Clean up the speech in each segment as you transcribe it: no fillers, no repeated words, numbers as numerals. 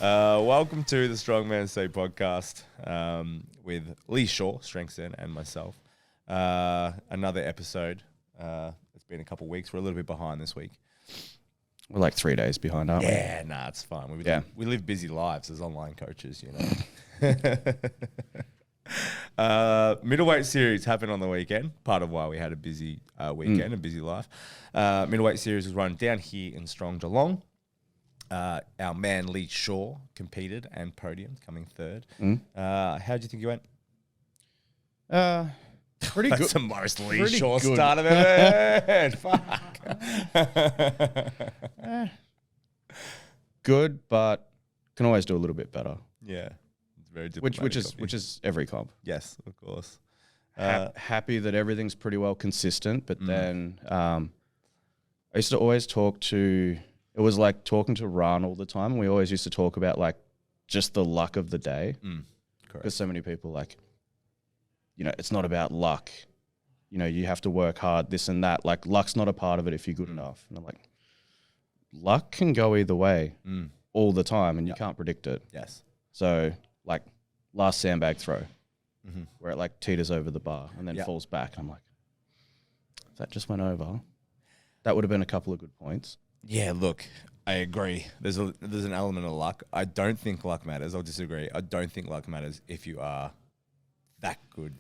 Welcome to the Strongman Say podcast with Leigh, Strengths and myself. Another episode. It's been a couple of weeks. We're a little bit behind this week. We're like 3 days behind, aren't we? Yeah, nah, it's fine. We live busy lives as online coaches, you know. Middleweight series happened on the weekend. Part of why we had a busy weekend, a busy life. Middleweight series was run down here in Strong Geelong. Our man Leigh competed and podiumed, coming third. How did you think you went? Pretty good. That's the most Leigh start I've ever heard. Fuck. Good, but can always do a little bit better. Yeah, it's very diplomatic. Which is every comp. Yes, of course. Happy that everything's pretty well consistent, but then I used to always talk to. It was like talking to Ran all the time. We always used to talk about like just the luck of the day. Correct. Because so many people like, you know, it's not about luck. You know, you have to work hard, this and that. Like luck's not a part of it if you're good enough. And I'm like, luck can go either way all the time and you can't predict it. Yes. So like last sandbag throw where it like teeters over the bar and then falls back. I'm like, if that just went over, that would have been a couple of good points. Yeah, look, I agree. There's an element of luck. I don't think luck matters. I'll disagree. I don't think luck matters if you are that good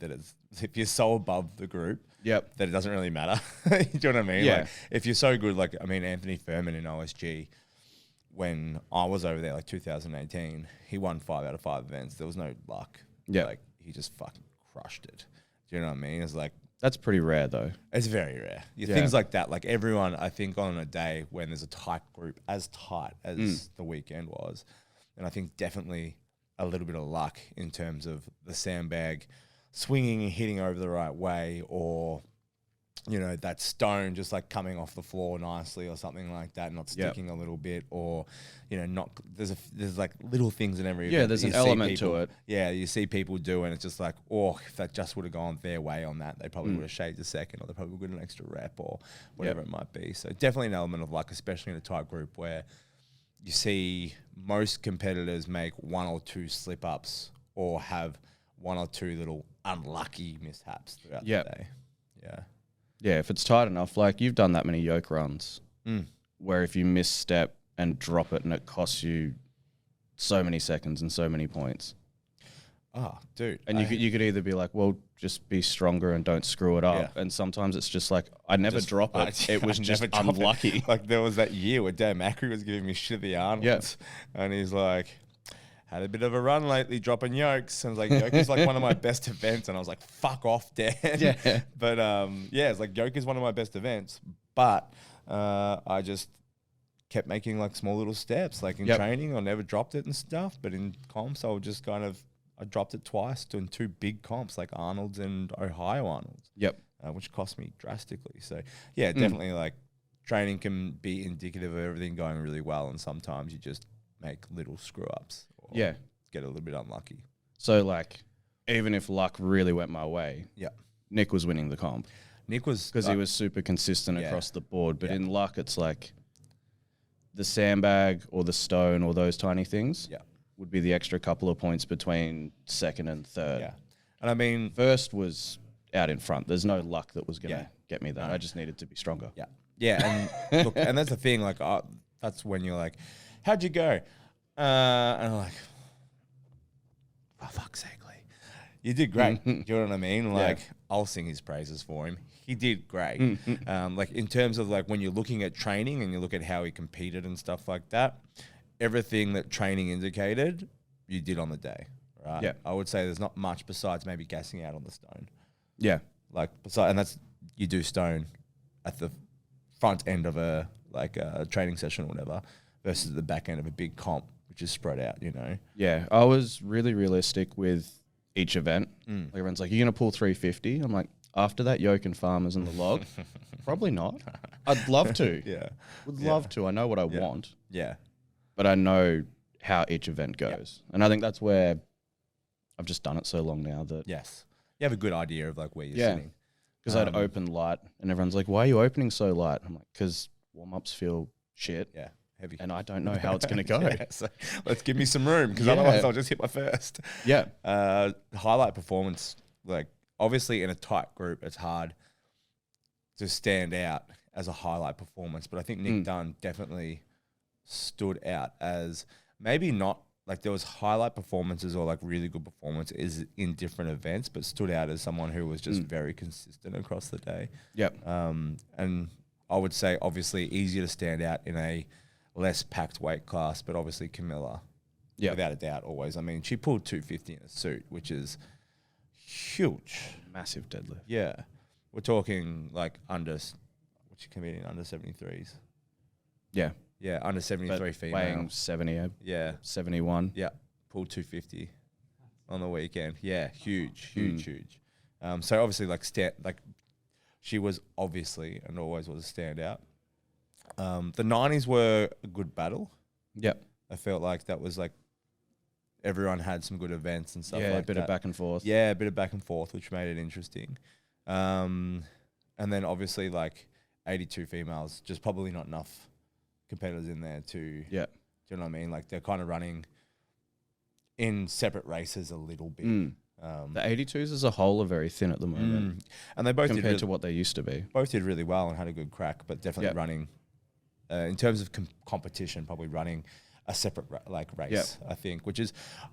if you're so above the group that it doesn't really matter. Do you know what I mean? Yeah. Like if you're so good, like I mean Anthony Furman in OSG, when I was over there like 2018, he won 5 out of 5 events. There was no luck. Yeah. Like he just fucking crushed it. Do you know what I mean? It's like that's pretty rare though. It's very rare. Things like that, like everyone, I think on a day when there's a tight group, as tight as the weekend was, and I think definitely a little bit of luck in terms of the sandbag swinging and hitting over the right way, or, you know, that stone just like coming off the floor nicely or something like that, not sticking a little bit, or, you know, there's like little things in every event there's an element to it. Yeah, you see people do, and it's just like, oh, if that just would have gone their way on that, they probably would have shaved a second, or they probably would have got an extra rep, or whatever it might be. So definitely an element of luck, especially in a tight group where you see most competitors make 1 or 2 slip-ups or have 1 or 2 little unlucky mishaps throughout the day. Yeah, if it's tight enough, like you've done that many yoke runs where if you misstep and drop it and it costs you so many seconds and so many points. Oh, dude. And you could either be like, well, just be stronger and don't screw it up. Yeah. And sometimes it's just like, I never drop it. It was just unlucky. Like there was that year where Dan Macri was giving me shit at the Arnolds. Yeah. And he's like, had a bit of a run lately dropping yokes. And I was like, yoke is like one of my best events. And I was like, fuck off, Dan. Yeah. But it's like yoke is one of my best events. But I just kept making like small little steps. Like in training, I never dropped it and stuff. But in comps, I would just I dropped it twice doing 2 big comps like Arnold's and Ohio Arnold's. Which cost me drastically. So yeah, definitely like training can be indicative of everything going really well. And sometimes you just make little screw ups. Get a little bit unlucky. So like, even if luck really went my way, Nick was winning the comp. Nick was because he was super consistent across the board. But in luck, it's like the sandbag or the stone or those tiny things would be the extra couple of points between second and third. Yeah, and I mean, first was out in front. There's no luck that was gonna get me there. I just needed to be stronger. Yeah, and look, and that's the thing. Like, that's when you're like, "How'd you go?" And I'm like, for fuck's sake, Leigh, you did great. Do you know what I mean? Like, I'll sing his praises for him. He did great. Like in terms of like when you're looking at training and you look at how he competed and stuff like that, everything that training indicated, you did on the day, right? Yeah. I would say there's not much besides maybe gassing out on the stone. Yeah. Like, and that's, you do stone at the front end of a training session or whatever versus the back end of a big comp, which is spread out, you know? Yeah. I was really realistic with each event. Like everyone's like, you're going to pull 350? I'm like, after that yoke and farmers and the log, probably not. I'd love to. Would love to. I know what I want. Yeah. But I know how each event goes. And I think that's where I've just done it so long now that... Yes. You have a good idea of like where you're sitting. Because I'd open light and everyone's like, why are you opening so light? I'm like, because warm-ups feel shit. Yeah. heavy. and I don't know how it's going to go. Yeah, so let's give me some room because otherwise I'll just hit my first. Yeah. Highlight performance, like obviously in a tight group, it's hard to stand out as a highlight performance. But I think Nick Dunn definitely stood out as maybe not like there was highlight performances or like really good performances in different events, but stood out as someone who was just very consistent across the day. Yep. And I would say obviously easier to stand out in a less packed weight class, but obviously Camilla, without a doubt, always. I mean, she pulled 250 in a suit, which is huge. Massive deadlift. Yeah. We're talking like under 73s. Yeah. Yeah, under 73 female. Weighing 70, yeah. 71. Yeah, pulled 250 on the weekend. Yeah, huge. So obviously like she was obviously and always was a standout. The 90s were a good battle. Yep. I felt like that was like everyone had some good events and stuff like that. Yeah, a bit of back and forth. Yeah, a bit of back and forth, which made it interesting. And then obviously like 82 females, just probably not enough competitors in there to, Yeah. do you know what I mean? Like they're kind of running in separate races a little bit. The 82s as a whole are very thin at the moment. And they both compared to what they used to be. Both did really well and had a good crack, but definitely running, in terms of competition, probably running a separate race, I think,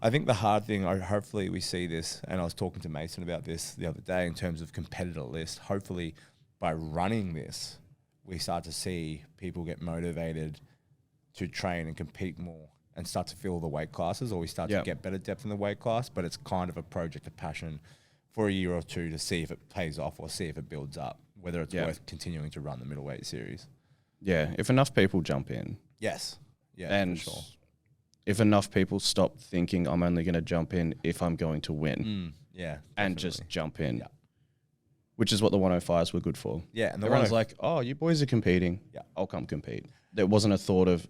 I think the hard thing, hopefully we see this, and I was talking to Mason about this the other day in terms of competitor list, hopefully by running this, we start to see people get motivated to train and compete more and start to fill the weight classes, or we start to get better depth in the weight class, but it's kind of a project of passion for a year or two to see if it pays off or see if it builds up, whether it's worth continuing to run the middleweight series. Yeah, if enough people jump in. Yes. Yeah, and for sure. If enough people stop thinking I'm only going to jump in if I'm going to win. Yeah. And just jump in. Yeah. Which is what the 105s were good for. Yeah. And everyone's like, oh, you boys are competing. Yeah. I'll come compete. There wasn't a thought of,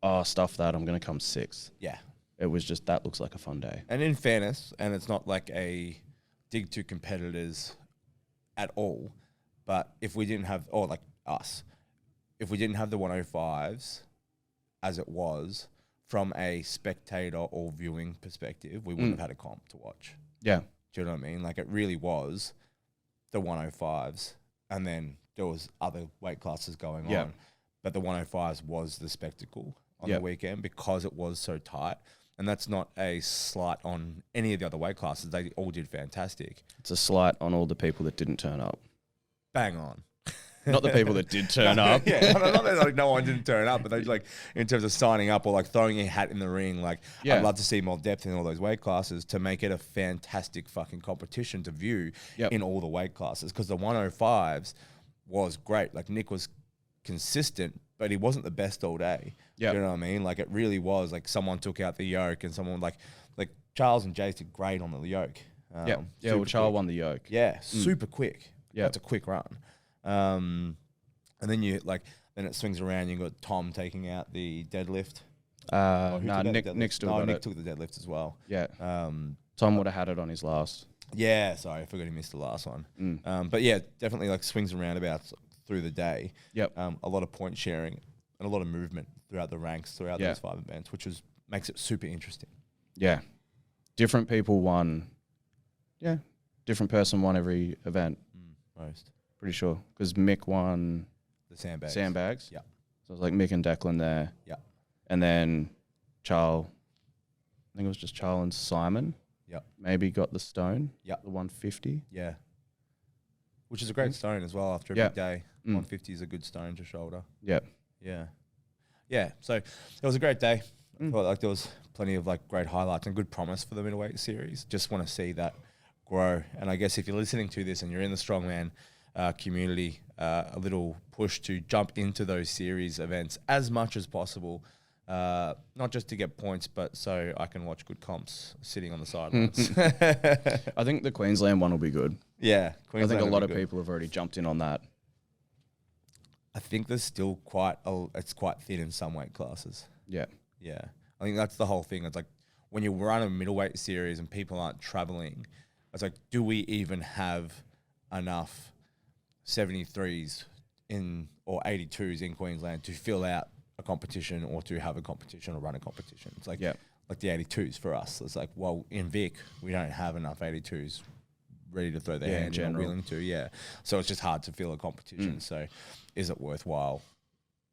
oh, stuff that, I'm going to come sixth. Yeah. It was just, that looks like a fun day. And in fairness, and it's not like a dig to competitors at all, but if we didn't have, or like us, if we didn't have the 105s as it was from a spectator or viewing perspective, we wouldn't have had a comp to watch. Yeah. Do you know what I mean? Like it really was the 105s, and then there was other weight classes going on, but the 105s was the spectacle on the weekend because it was so tight. And that's not a slight on any of the other weight classes. They all did fantastic. It's a slight on all the people that didn't turn up. Bang on. Not the people that did turn up. Yeah, not that like no one didn't turn up, but they like in terms of signing up or like throwing a hat in the ring. Like I'd love to see more depth in all those weight classes to make it a fantastic fucking competition to view in all the weight classes. Because the 105s was great. Like Nick was consistent, but he wasn't the best all day. Yeah, you know what I mean? Like it really was like someone took out the yoke and someone like Charles and Jace did great on the yoke. Well, Charles won the yoke. Yeah, super quick. Yeah, it's a quick run. And then then it swings around. You got Tom taking out the deadlift. Nick still got Nick it. took the deadlift as well. Yeah. Tom would have had it on his last. Yeah, sorry, I forgot he missed the last one. But yeah, definitely like swings and roundabouts through the day. Yep. A lot of point sharing and a lot of movement throughout the ranks throughout those 5 events, which makes it super interesting. Yeah. Different people won. Yeah. Different person won every event. Most. Pretty sure. Because Mick won the sandbags. Yeah. So it was like Mick and Declan there. Yeah. And then Charles, I think it was just Charles and Simon. Yeah. Maybe got the stone. Yeah. The 150. Yeah. Which is a great stone as well after a big day. 150 is a good stone to shoulder. Yeah. Yeah. Yeah. So it was a great day. I felt like there was plenty of like great highlights and good promise for the middleweight series. Just want to see that grow. And I guess if you're listening to this and you're in the Strongman community, a little push to jump into those series events as much as possible, not just to get points, but so I can watch good comps sitting on the sidelines. I think the Queensland one will be good. Yeah, Queensland I think a lot of people have already jumped in on that. I think there's still it's quite thin in some weight classes. Yeah. Yeah. I think that's the whole thing. It's like when you run a middleweight series and people aren't traveling, it's like, do we even have enough 73s or 82s in Queensland to fill out a competition or to have a competition or run a competition. It's like Yeah. like the 82s for us. It's like, well, in Vic, we don't have enough 82s ready to throw their Yeah, in hand in or general. willing to. Yeah. So it's just hard to fill a competition. So is it worthwhile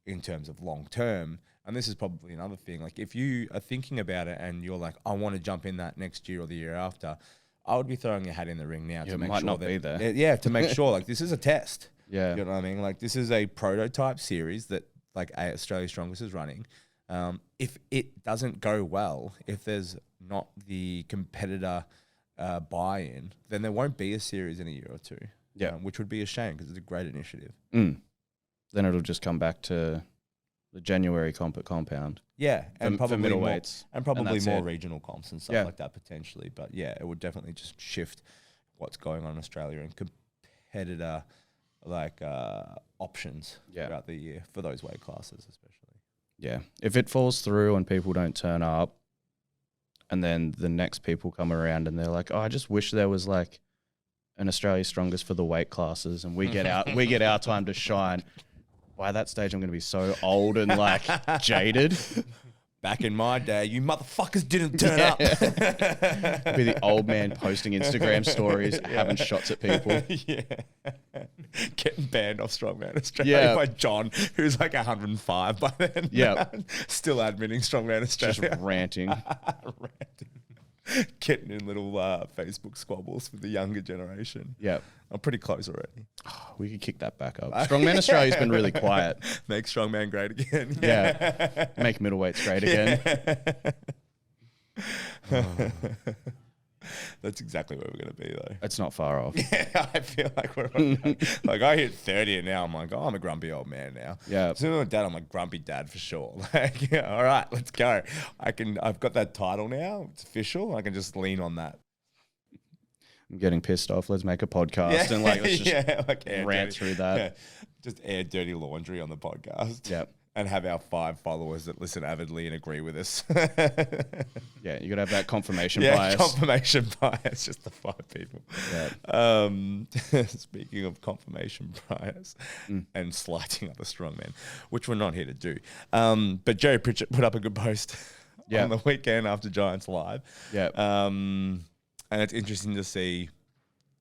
in terms of long term? And this is probably another thing. Like if you are thinking about it and you're like, I want to jump in that next year or the year after, I would be throwing your hat in the ring now to It make might sure not that, be there. Yeah, to make sure like this is a test. Yeah. You know what I mean? Like this is a prototype series that like Australia Strongest is running. If it doesn't go well, if there's not the competitor buy-in, then there won't be a series in a year or two. Yeah. Which would be a shame because it's a great initiative. Then it'll just come back to the January comp at Compound. Yeah, and for probably more, middleweights, and probably that's more it. regional comps and stuff Yeah. like that potentially. But yeah, it would definitely just shift what's going on in Australia and competitor like options throughout the year for those weight classes, especially. Yeah. If it falls through and people don't turn up, and then the next people come around and they're like, oh, I just wish there was like an Australia Strongest for the weight classes, and we get our time to shine. By that stage, I'm going to be so old and like jaded. Back in my day, you motherfuckers didn't turn up. Be the old man posting Instagram stories, having shots at people. Yeah. Getting banned off Strongman Australia by John, who's like 105 by then. Yeah. Still admitting Strongman Australia. Just ranting. Getting in little Facebook squabbles for the younger generation. Yeah. I'm pretty close already. We could kick that back up. Strongman Australia's been really quiet. Make Strongman great again. Yeah. Make middleweights great again. That's exactly where we're going to be, though. It's not far off. Yeah, I feel like we're on that. Like, I hit 30 and now I'm like, oh, I'm a grumpy old man now. Yeah. As soon as I'm dad, I'm a grumpy dad for sure. Like, yeah, all right, let's go. I've got that title now. It's official. I can just lean on that. I'm getting pissed off. Let's make a podcast and like let's just like rant through that. Yeah. Just air dirty laundry on the podcast. Yeah. And have our 5 followers that listen avidly and agree with us. Yeah, you got to have that confirmation Yeah, bias. confirmation bias, just the 5 people. Yeah. Speaking of confirmation bias and slighting up a strongman, which we're not here to do. But Jerry Pritchett put up a good post on the weekend after Giants Live. Yeah. And it's interesting to see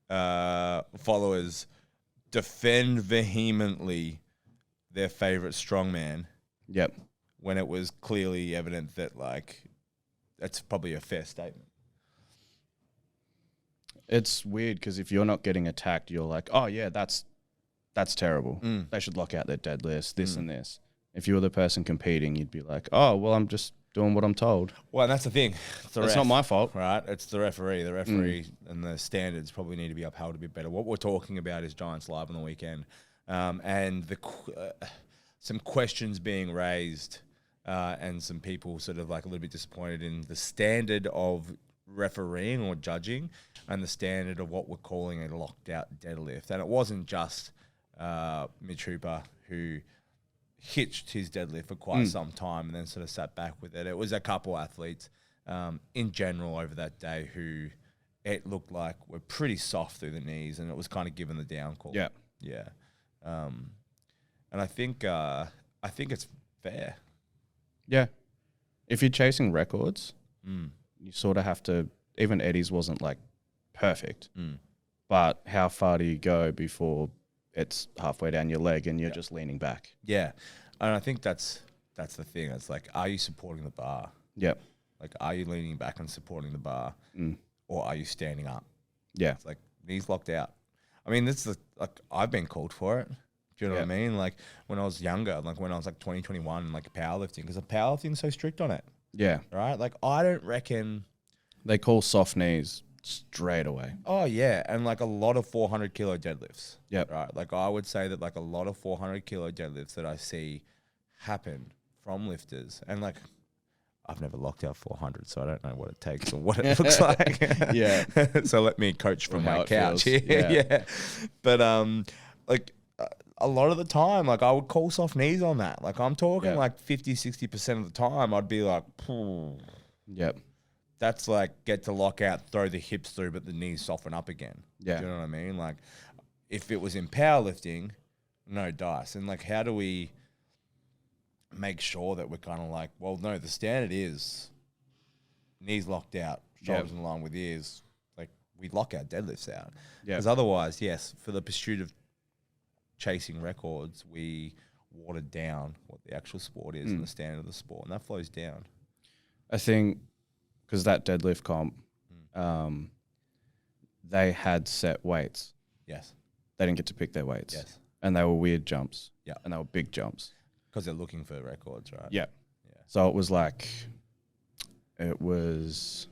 followers defend vehemently their favorite strongman. Yep. When it was clearly evident that, like, that's probably a fair statement. It's weird because if you're not getting attacked, you're like, oh, yeah, that's terrible. They should lock out their deadlifts, this and this. If you were the person competing, you'd be like, oh, well, I'm just doing what I'm told. Well, and that's the thing. It's not my fault. Right? It's the referee. The referee and the standards probably need to be upheld a bit better. What we're talking about is Giants Live on the weekend. And some questions being raised and some people sort of like a little bit disappointed in the standard of refereeing or judging and the standard of what we're calling a locked out deadlift. And it wasn't just Mitch Hooper who hitched his deadlift for quite some time and then sort of sat back with it. It was a couple athletes in general over that day who it looked like were pretty soft through the knees and it was kind of given the down call. Yeah. Yeah. And I think it's fair. Yeah. If you're chasing records, you sort of have to, even Eddie's wasn't like perfect, but how far do you go before it's halfway down your leg and you're just leaning back? Yeah. And I think that's the thing. It's like, are you supporting the bar? Yep. Like, are you leaning back and supporting the bar or are you standing up? Yeah. It's like knees locked out. I mean, like I've been called for it. Do you know what I mean? Like when I was younger, like when I was like 20, 21, like powerlifting, because the powerlifting's so strict on it. Yeah. Right? Like I don't reckon. They call soft knees straight away. Oh, yeah. And like a lot of 400 kilo deadlifts. Yep. Right? Like I would say that like a lot of 400 kilo deadlifts that I see happen from lifters. And like I've never locked out 400, so I don't know what it takes or what it looks like. Yeah. So let me coach from my couch here. Yeah. Yeah. But like a lot of the time, like I would call soft knees on that. Like I'm talking like 50, 60% of the time, I'd be like, yep. That's like get to lock out, throw the hips through, but the knees soften up again. Yeah. Do you know what I mean? Like if it was in powerlifting, no dice. And like how do we make sure that we're kind of like, well, no, the standard is knees locked out, shoulders in line with ears. Like, we lock our deadlifts out. Because otherwise, yes, for the pursuit of chasing records, we watered down what the actual sport is and the standard of the sport, and that flows down. I think because that deadlift comp, they had set weights. Yes. They didn't get to pick their weights. Yes. And they were weird jumps. Yeah. And they were big jumps. Because they're looking for records, right? Yeah. So it was like, it was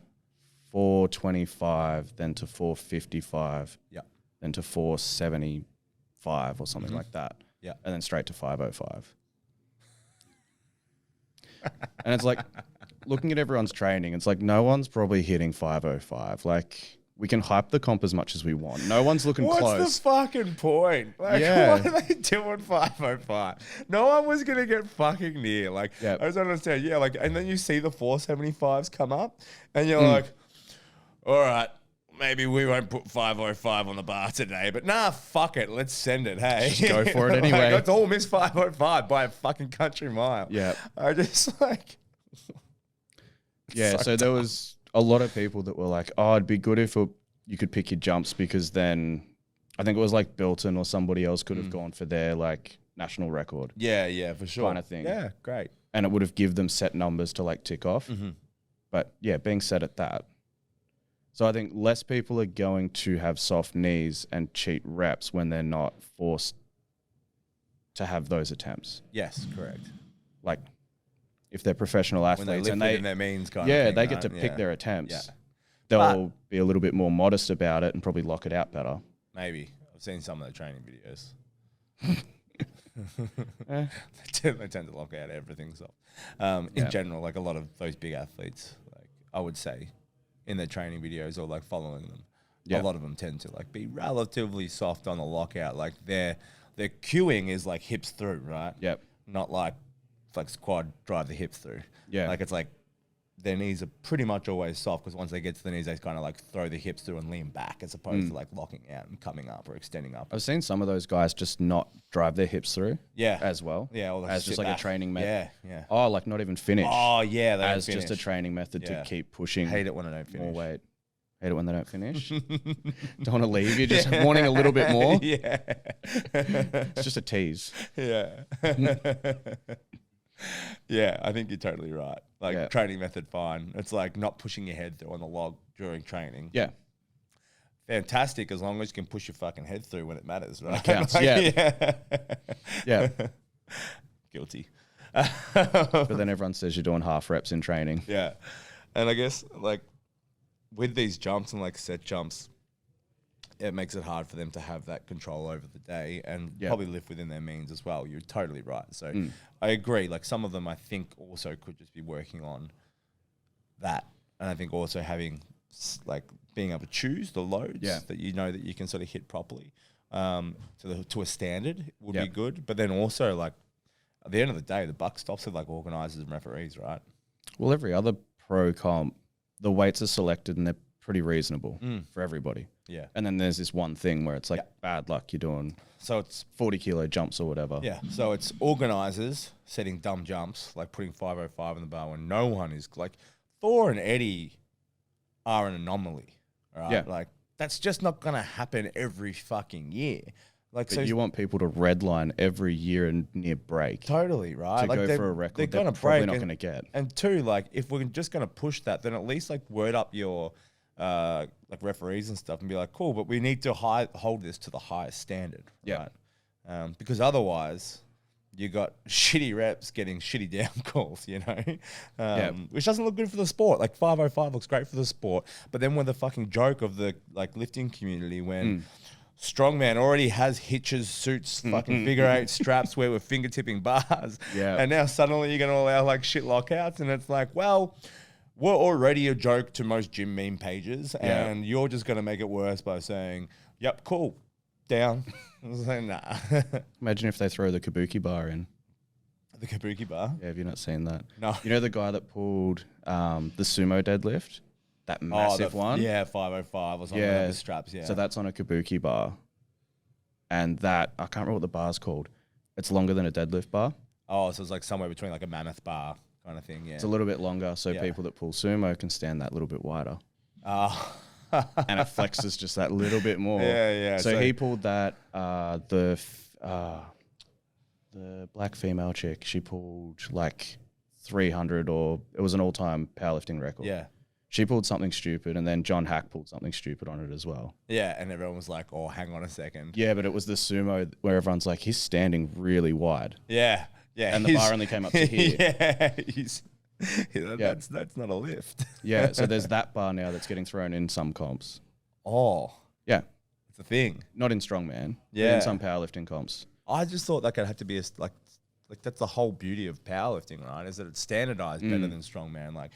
425, then to 455. Yeah. Then to 475 or something like that. Yeah. And then straight to 505. And it's like, looking at everyone's training, it's like no one's probably hitting 505. Like, we can hype the comp as much as we want. No one's looking close. What's the fucking point? Like, what are they doing 505? No one was going to get fucking near. Like, I just don't understand. Yeah, like, and then you see the 475s come up, and you're like, all right, maybe we won't put 505 on the bar today, but nah, fuck it. Let's send it, hey. Just go for it anyway. Like, let's all miss 505 by a fucking country mile. Yeah. I just, like... Yeah, so there was a lot of people that were like, oh, it'd be good if you could pick your jumps, because then I think it was like Bilton or somebody else could have gone for their like national record. Yeah, for sure. Kind of thing. Yeah, great. And it would have give them set numbers to like tick off. But yeah, being set at that. So I think less people are going to have soft knees and cheat reps when they're not forced to have those attempts. Yes, correct. Like, if they're professional athletes and they their means kind of thing, they get to pick their attempts. They'll be a little bit more modest about it and probably lock it out better. Maybe. I've seen some of the training videos. They tend to lock out everything. So, in general, like a lot of those big athletes, like I would say, in their training videos or like following them, a lot of them tend to like be relatively soft on the lockout. Like their cueing is like hips through, right? Yep. Not like flex quad, drive the hips through. Yeah. Like it's like their knees are pretty much always soft, because once they get to the knees, they kind of like throw the hips through and lean back, as opposed to like locking out and coming up or extending up. I've seen some of those guys just not drive their hips through. As well. Yeah. Or as just like a training method. Yeah. Oh, like not even finish. Oh, yeah. They as just a training method to keep pushing. Hate it when I don't finish. More weight. Hate it when they don't finish. Don't want to leave. You're just wanting a little bit more. Yeah. It's just a tease. Yeah. Yeah, I think you're totally right. Like training method, fine. It's like not pushing your head through on the log during training. Yeah. Fantastic, as long as you can push your fucking head through when it matters, right? It counts, yeah. Guilty. But then everyone says you're doing half reps in training. Yeah. And I guess like with these jumps and like set jumps, it makes it hard for them to have that control over the day and probably live within their means as well. You're totally right. So I agree. Like some of them I think also could just be working on that. And I think also having like being able to choose the loads that you know that you can sort of hit properly to a standard would be good. But then also like at the end of the day, the buck stops with like organisers and referees, right? Well, every other pro comp, the weights are selected and they're pretty reasonable for everybody. Yeah. And then there's this one thing where it's like bad luck. You're doing so it's 40 kilo jumps or whatever. Yeah. So it's organisers setting dumb jumps, like putting 505 in the bar when no one is like Thor and Eddie are an anomaly, right? Yeah. Like that's just not going to happen every fucking year. Like, but so you want people to redline every year and near break. Totally, right? To like go for a record they're probably not going to get. And two, like if we're just going to push that, then at least like word up your like referees and stuff and be like, cool, but we need to hold this to the highest standard, right? Because otherwise you got shitty reps getting shitty down calls, you know, which doesn't look good for the sport. Like 505 looks great for the sport, but then we're the fucking joke of the like lifting community when Strongman already has hitches, suits, fucking figure eight straps where we're fingertipping bars. Yeah. And now suddenly you're going to allow like shit lockouts. And it's like, well, we're already a joke to most gym meme pages. And you're just going to make it worse by saying, yep, cool, down. I was like, nah. Imagine if they throw the kabuki bar in. The kabuki bar? Yeah, have you not seen that? No. You know the guy that pulled the sumo deadlift? That massive one? Yeah, 505 or something like the straps, So that's on a kabuki bar. And that, I can't remember what the bar's called. It's longer than a deadlift bar. Oh, so it's like somewhere between like a mammoth bar kind of thing. Yeah. It's a little bit longer, so people that pull sumo can stand that little bit wider. Oh. And it flexes just that little bit more. Yeah. So he pulled that. The black female chick, she pulled like 300, or it was an all-time powerlifting record. Yeah. She pulled something stupid, and then John Hack pulled something stupid on it as well. Yeah, and everyone was like, "Oh, hang on a second." Yeah, but it was the sumo where everyone's like, he's standing really wide. Yeah. And the bar only came up to here. That's not a lift. Yeah, so there's that bar now that's getting thrown in some comps. Oh. Yeah. It's a thing. Not in strongman. Yeah. But in some powerlifting comps. I just thought that could have to be like that's the whole beauty of powerlifting, right? Is that it's standardized better than strongman. Like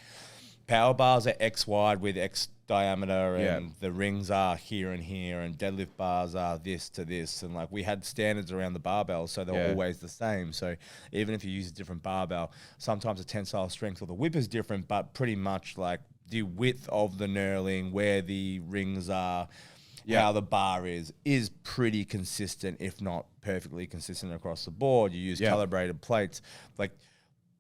power bars are X wide with X diameter, and the rings are here and here, and deadlift bars are this to this, and like we had standards around the barbell, so they're always the same. So even if you use a different barbell, sometimes the tensile strength or the whip is different, but pretty much like the width of the knurling, where the rings are, how the bar is pretty consistent, if not perfectly consistent across the board. You use calibrated plates. Like,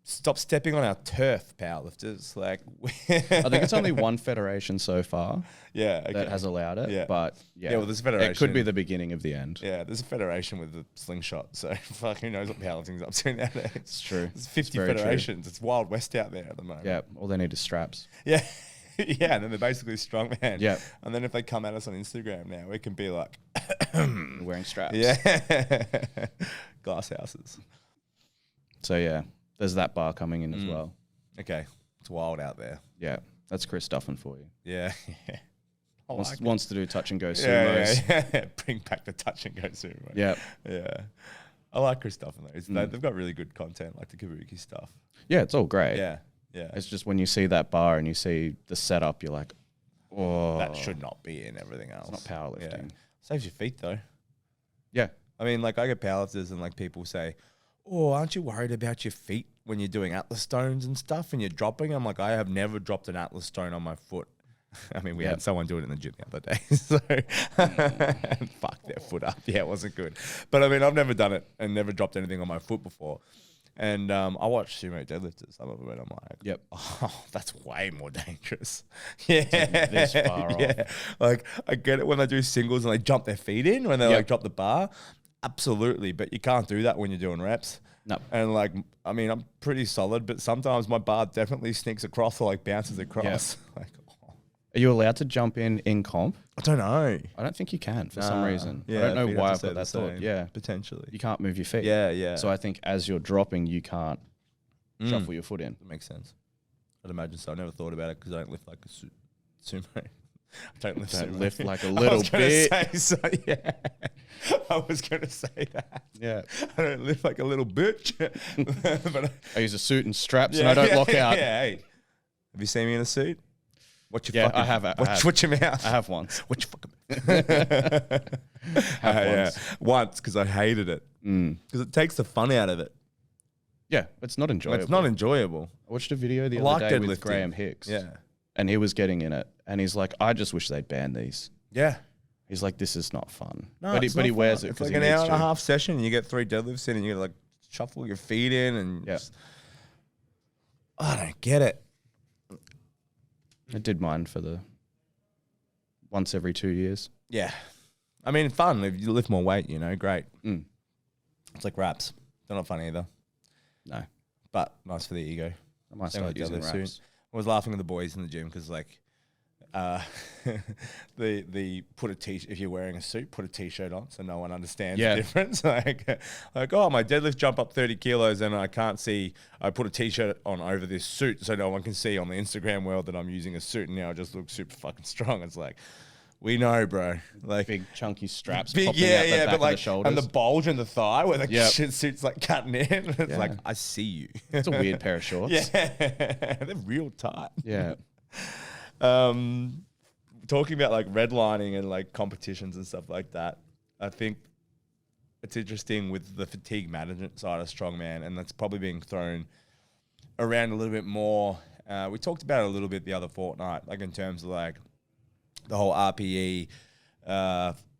stop stepping on our turf, powerlifters. Like, I think it's only one federation so far that has allowed it. Yeah. But well, this federation, it could be the beginning of the end. Yeah, there's a federation with the slingshot, so fuck, who knows what powerlifting's up to nowadays. It's true. There's 50 federations. It's Wild West out there at the moment. Yeah, all they need is straps. Yeah. Yeah, and then they're basically strongman. Yeah. And then if they come at us on Instagram now, we can be like... wearing straps. Yeah. Glass houses. So, yeah, there's that bar coming in as well. Okay. It's wild out there. Yeah, that's Chris Duffin for you. Yeah. Wants to do touch and go sumos. Yeah. Bring back the touch and go sumo. Yeah. Yeah. I like Chris Duffin, though. They've got really good content, like the Kabuki stuff. Yeah, it's all great. Yeah. Yeah. It's just when you see that bar and you see the setup, you're like, oh. That should not be in everything else. It's not powerlifting. Yeah. Saves your feet, though. Yeah. I mean, like, I get powerlifters and, like, people say, oh, aren't you worried about your feet when you're doing Atlas stones and stuff and you're dropping? I'm like, I have never dropped an Atlas stone on my foot. I mean, we had someone do it in the gym the other day. So, fuck their foot up. Yeah, it wasn't good. But, I mean, I've never done it and never dropped anything on my foot before. And I watch sumo deadlifters, some of them, and I'm like, oh, that's way more dangerous. Yeah. Like this far off. Like, I get it when they do singles and they jump their feet in, when they like drop the bar. Absolutely. But you can't do that when you're doing reps. No. And like, I mean, I'm pretty solid, but sometimes my bar definitely sneaks across or like bounces across. Like, are you allowed to jump in comp? I don't know. I don't think you can for some reason. Yeah, I don't know why I've got got that thought. Yeah. Potentially. You can't move your feet. Yeah. So I think as you're dropping, you can't shuffle your foot in. That makes sense. I'd imagine so. I never thought about it because I don't lift like a sumo. I don't lift Don't sumo. lift like a little bit. Yeah. I was going to say that. Yeah. I don't lift like a little bitch. But I use a suit and straps and I don't lock out. Yeah, hey. Have you seen me in a suit? Watch your fucking... I have. Watch your mouth. I have once. Watch your fucking mouth. Once, because I hated it. Because it takes the fun out of it. Yeah, it's not enjoyable. It's not enjoyable. I watched a video the other day with deadlifting. Graham Hicks. Yeah. And he was getting in it. And he's like, I just wish they'd ban these. Yeah. He's like, this is not fun. No, but he wears it It's because like he an needs hour and a to. half session and you get 3 deadlifts in and you like shuffle your feet in and just, I don't get it. I did mine for the once every 2 years. Yeah. I mean, fun. If you lift more weight, you know, great. It's like wraps. They're not fun either. No. But nice for the ego. I might Same start with using deadlift wraps. suit. I was laughing at the boys in the gym because like the put a t if you're wearing a suit, put a t-shirt on so no one understands the difference. like oh, my deadlift jump up 30 kilos and I can't see. I put a t-shirt on over this suit so no one can see on the Instagram world that I'm using a suit and now I just look super fucking strong. It's like, we know, bro. Like big chunky straps big, popping out the back but of like the shoulders. and the bulge in the thigh where the Yep. shit suit's like cutting in. It's like, I see you. It's a weird pair of shorts. Yeah, they're real tight. Yeah. Talking about like redlining and like competitions and stuff like that, I think it's interesting with the fatigue management side of strongman, and that's probably being thrown around a little bit more. We talked about it a little bit the other fortnight, like in terms of like the whole RPE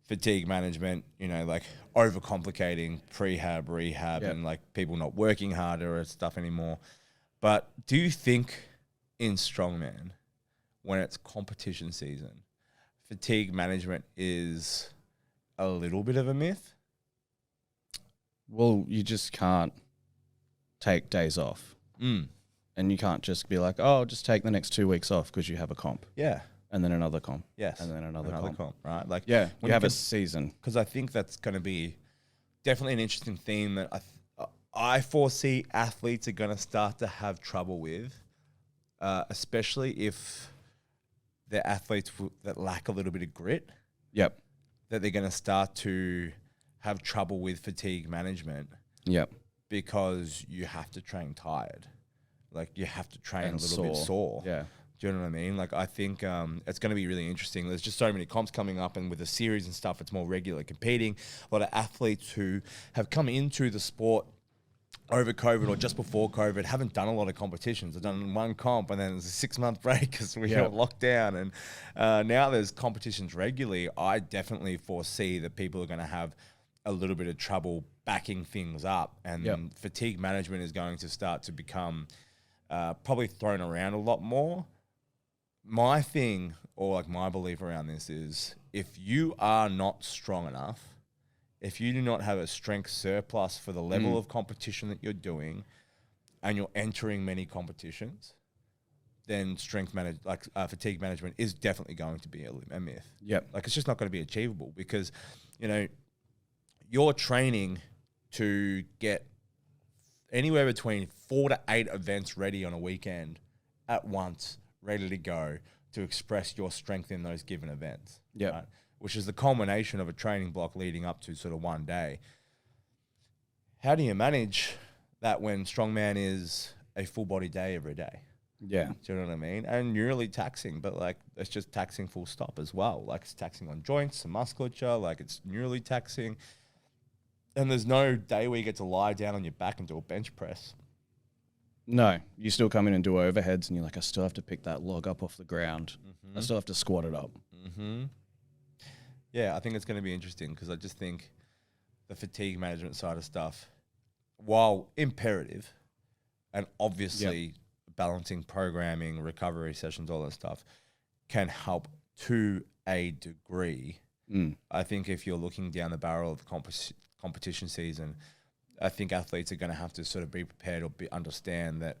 fatigue management, like overcomplicating prehab, rehab, Yeah. and like people not working harder or stuff anymore. But do you think in strongman, when it's competition season, fatigue management is a little bit of a myth? Well, you just can't take days off. And you can't just be like, oh, just take the next 2 weeks off because you have a comp. Yeah. And then another comp. Yes. And then another comp. right? Like, Yeah, when you have a season. Because I think that's going to be definitely an interesting theme that I foresee athletes are going to start to have trouble with, especially if they're athletes that lack a little bit of grit. Yep. That they're going to start to have trouble with fatigue management. Yep. Because you have to train tired. Like, you have to train a little bit sore. Yeah. Do you know what I mean? Like, I think it's going to be really interesting. There's just so many comps coming up, and with the series and stuff, it's more regular competing. A lot of athletes who have come into the sport over COVID or just before COVID haven't done a lot of competitions. They've done one comp, and then there's a 6-month break because we got locked down. And now there's competitions regularly. I definitely foresee that people are going to have a little bit of trouble backing things up, and fatigue management is going to start to become probably thrown around a lot more. My thing, or like my belief around this, is if you are not strong enough, if you do not have a strength surplus for the level of competition that you're doing, and you're entering many competitions, then fatigue management is definitely going to be a myth. Yep. Like, it's just not going to be achievable because, you're training to get anywhere between 4 to 8 events ready on a weekend at once, ready to go to express your strength in those given events. Yeah. Right? Which is the culmination of a training block leading up to sort of one day. How do you manage that when strongman is a full body day every day? Yeah. Do you know what I mean? And neurally taxing, but like, it's just taxing full stop as well. Like, it's taxing on joints and musculature, like it's neurally taxing. And there's no day where you get to lie down on your back and do a bench press. No, you still come in and do overheads, and you're like, I still have to pick that log up off the ground. I still have to squat it up. Yeah, I think it's going to be interesting because I just think the fatigue management side of stuff, while imperative and obviously balancing programming, recovery sessions, all that stuff, can help to a degree. I think if you're looking down the barrel of competition season, I think athletes are going to have to sort of be prepared or understand that,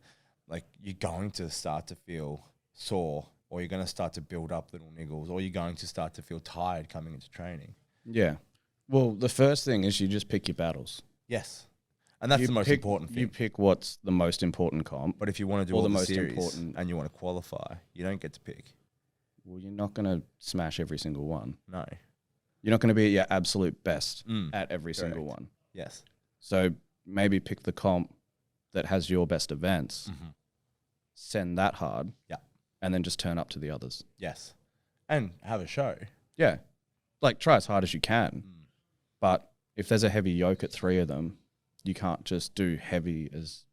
like, you're going to start to feel sore, or you're going to start to build up little niggles, or you're going to start to feel tired coming into training. Yeah. Well, the first thing is you just pick your battles. Yes. And that's the most important thing. You pick what's the most important comp. But if you want to do all the most important and you want to qualify, you don't get to pick. Well, you're not going to smash every single one. No. You're not going to be at your absolute best at every single one. Yes. So maybe pick the comp that has your best events, send that hard, and then just turn up to the others. Yes. And have a show. Yeah. Like, try as hard as you can. But if there's a heavy yoke at 3 of them, you can't just do heavy as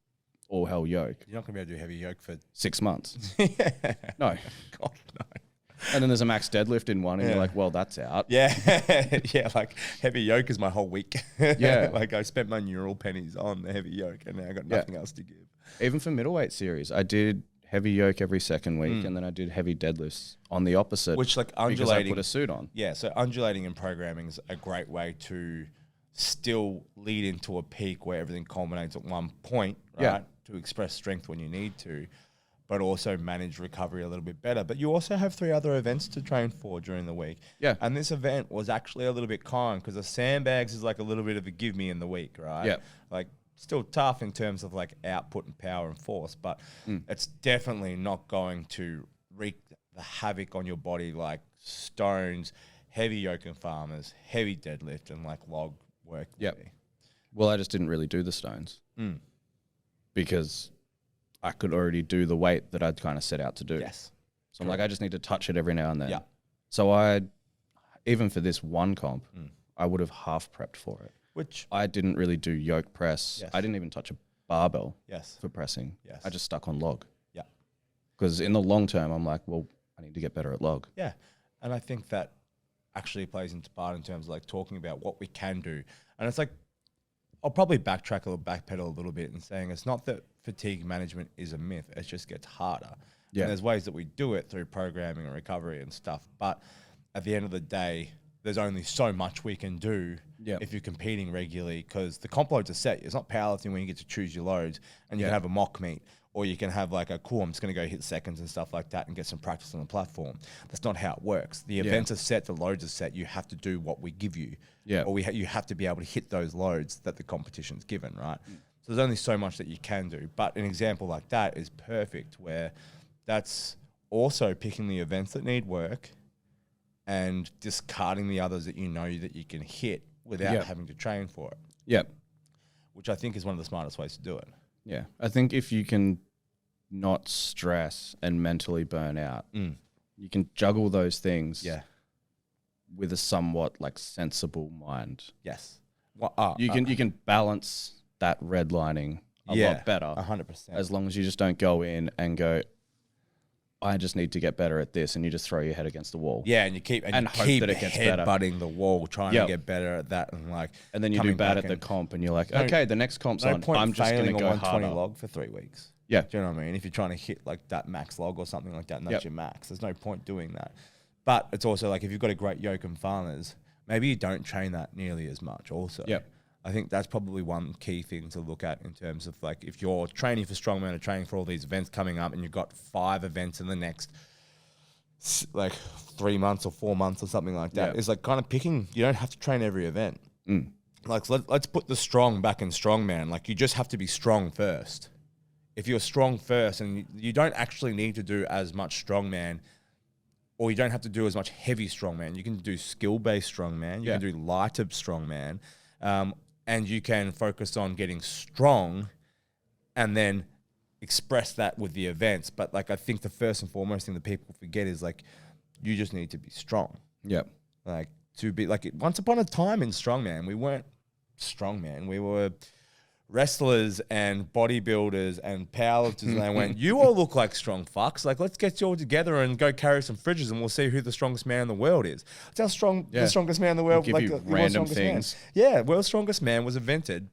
all hell yoke. You're not going to be able to do heavy yoke for 6 months. God, No. no. And then there's a max deadlift in one, and you're like, well, that's out. Yeah. Yeah, like, heavy yoke is my whole week. Yeah. Like, I spent my neural pennies on the heavy yoke, and now I got nothing else to give. Even for middleweight series, I did heavy yoke every second week, and then I did heavy deadlifts on the opposite. Which, like, because undulating. I put a suit on. Yeah, so undulating and programming is a great way to still lead into a peak where everything culminates at one point, right? Yeah. To express strength when you need to, but also manage recovery a little bit better. But you also have 3 other events to train for during the week. Yeah. And this event was actually a little bit kind because the sandbags is like a little bit of a give me in the week, right? Yeah. Like, still tough in terms of like output and power and force, but it's definitely not going to wreak the havoc on your body like stones, heavy yoke and farmers, heavy deadlift, and like log work. Yep. Well, I just didn't really do the stones because I could already do the weight that I'd kind of set out to do. Yes. So I'm like, I just need to touch it every now and then. Yeah. So even for this one comp, I would have half prepped for it. Which I didn't really do yoke press. Yes. I didn't even touch a barbell yes. for pressing. Yes. I just stuck on log. Yeah. Because in the long term, I'm like, well, I need to get better at log. Yeah. And I think that actually plays into part in terms of like talking about what we can do. And it's like, I'll probably backtrack or backpedal a little bit and saying it's not that fatigue management is a myth. It just gets harder. Yeah. And there's ways that we do it through programming and recovery and stuff. But at the end of the day, there's only so much we can do if you're competing regularly, because the comp loads are set. It's not powerlifting when you get to choose your loads and you can have a mock meet, or you can have like a cool, I'm just going to go hit seconds and stuff like that and get some practice on the platform. That's not how it works. The events are set, the loads are set. You have to do what we give you. Or you have to be able to hit those loads that the competition's given, right? So there's only so much that you can do. But an example like that is perfect, where that's also picking the events that need work and discarding the others that you know that you can hit without having to train for it. Yep. Which I think is one of the smartest ways to do it. Yeah. I think if you can not stress and mentally burn out, you can juggle those things with a somewhat like sensible mind. Yes. Well, you can balance that redlining a lot better. 100%. As long as you just don't go in and go, I just need to get better at this, and you just throw your head against the wall. Yeah, and you keep hope that it gets better. Headbutting the wall, trying to get better at that, and then you do bad at the comp, and you're like, okay, the next comp's on. I'm just going to go 120 harder. log for 3 weeks. Yeah, do you know what I mean? If you're trying to hit like that max log or something like that, and that's your max, there's no point doing that. But it's also like if you've got a great yoke and farmers, maybe you don't train that nearly as much. Also, I think that's probably one key thing to look at in terms of like if you're training for Strongman or training for all these events coming up, and you've got 5 events in the next like 3 months or 4 months or something like that. It's like kind of picking, you don't have to train every event. Like let's put the strong back in strongman. Like you just have to be strong first. If you're strong first, and you don't actually need to do as much strongman, or you don't have to do as much heavy strongman. You can do skill-based strongman. You can do lighter strongman. And you can focus on getting strong and then express that with the events. But like I think the first and foremost thing that people forget is like you just need to be strong. Like to be like once upon a time in strongman, we weren't strongman. We were wrestlers and bodybuilders and powerlifters, and they went, you all look like strong fucks. Like, let's get you all together and go carry some fridges, and we'll see who the strongest man in the world is. That's how strong the strongest man in the world. We'll give you random things. Man. Yeah, world's strongest man was invented.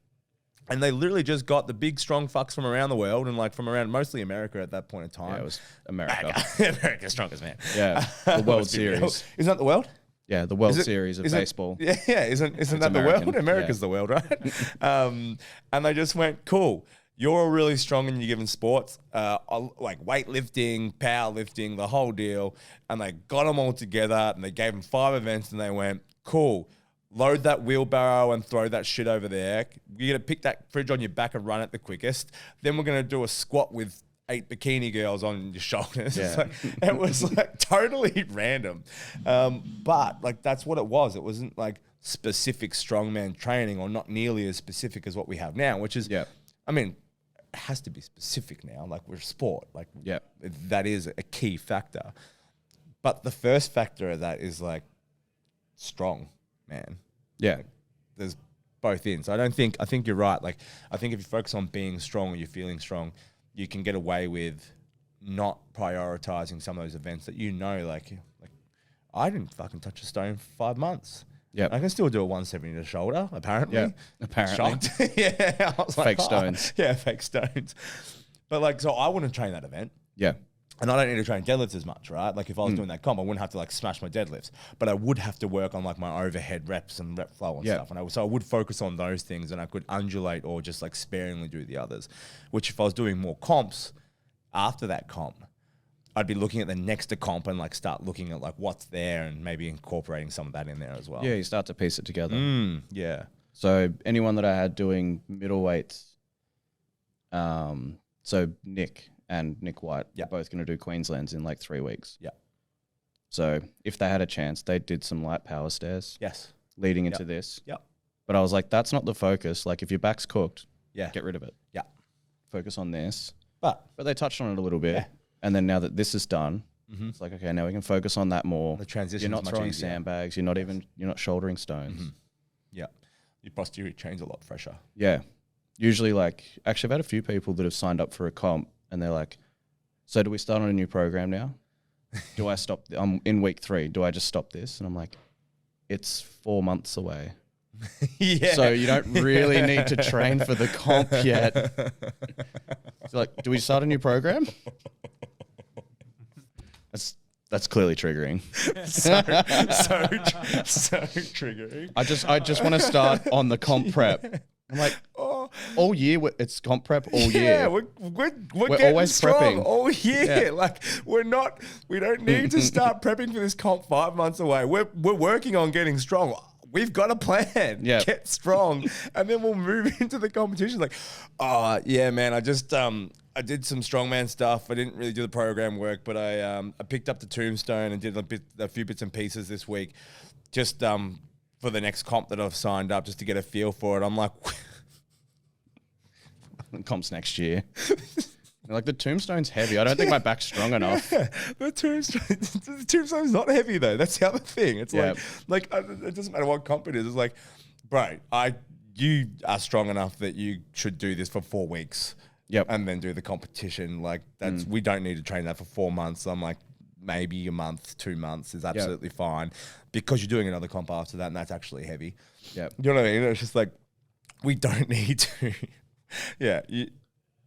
And they literally just got the big, strong fucks from around the world, and like from around mostly America at that point in time. Yeah, it was America. America's strongest man. Yeah, the World Series. Isn't that the world? Yeah, the World Series of baseball. Yeah, isn't that the world? America's the world, right? And they just went, cool. You're all really strong in your given sports, like weightlifting, powerlifting, the whole deal. And they got them all together, and they gave them 5 events, and they went, cool. Load that wheelbarrow and throw that shit over there. You're going to pick that fridge on your back and run it the quickest. Then we're going to do a squat with 8 bikini girls on your shoulders. Yeah. It was like totally random. But like that's what it was. It wasn't like specific strongman training, or not nearly as specific as what we have now, which is, I mean, it has to be specific now. Like we're sport. Like that is a key factor. But the first factor of that is like strong. Man, like, there's both in. So I think you're right. Like I think if you focus on being strong or you're feeling strong, you can get away with not prioritizing some of those events that like I didn't fucking touch a stone for 5 months. I can still do a 170 to shoulder. Apparently, shocked. I was like, fake stones. Yeah, fake stones. But like, so I wouldn't train that event. And I don't need to train deadlifts as much, right? Like if I was doing that comp, I wouldn't have to like smash my deadlifts, but I would have to work on like my overhead reps and rep flow and stuff. And so I would focus on those things, and I could undulate or just like sparingly do the others, which if I was doing more comps after that comp, I'd be looking at the next comp and like start looking at like what's there and maybe incorporating some of that in there as well. Yeah, you start to piece it together. Yeah. So anyone that I had doing middleweights, so Nick and Nick White are both going to do Queenslands in like 3 weeks. So if they had a chance, they did some light power stairs. Leading into this. But I was like, that's not the focus. Like if your back's cooked, get rid of it. Focus on this. But they touched on it a little bit. And then now that this is done, it's like, okay, now we can focus on that more. The transition. You're not throwing sandbags. You're not shouldering stones. Your posterior chain's a lot fresher. Usually like, actually I've had a few people that have signed up for a comp, and they're like, so do we start on a new program now? Do I stop? I'm in week 3. Do I just stop this? And I'm like, it's 4 months away. Yeah. So you don't really need to train for the comp yet. So like, do we start a new program? That's clearly triggering. so triggering. I just want to start on the comp prep. I'm like, all year it's comp prep all year. Yeah, we're getting always strong prepping all year. Yeah. Like we don't need to start prepping for this comp 5 months away. We're working on getting strong. We've got a plan. Yeah. Get strong, and then we'll move into the competition. Like, oh yeah, man. I just I did some strongman stuff. I didn't really do the program work, but I picked up the tombstone and did a few bits and pieces this week, just for the next comp that I've signed up, just to get a feel for it. I'm like, Comp's next year. Like the tombstone's heavy. I don't think my back's strong enough. The tombstone's not heavy though. That's the other thing. It's Yeah. like it doesn't matter what comp it is. It's like, bro, you are strong enough that you should do this for 4 weeks. Yep. And then do the competition. Like we don't need to train that for 4 months. I'm like, maybe a month, 2 months is absolutely fine, because you're doing another comp after that, and that's actually heavy. Yeah. You know what I mean? It's just like, we don't need to. Yeah, you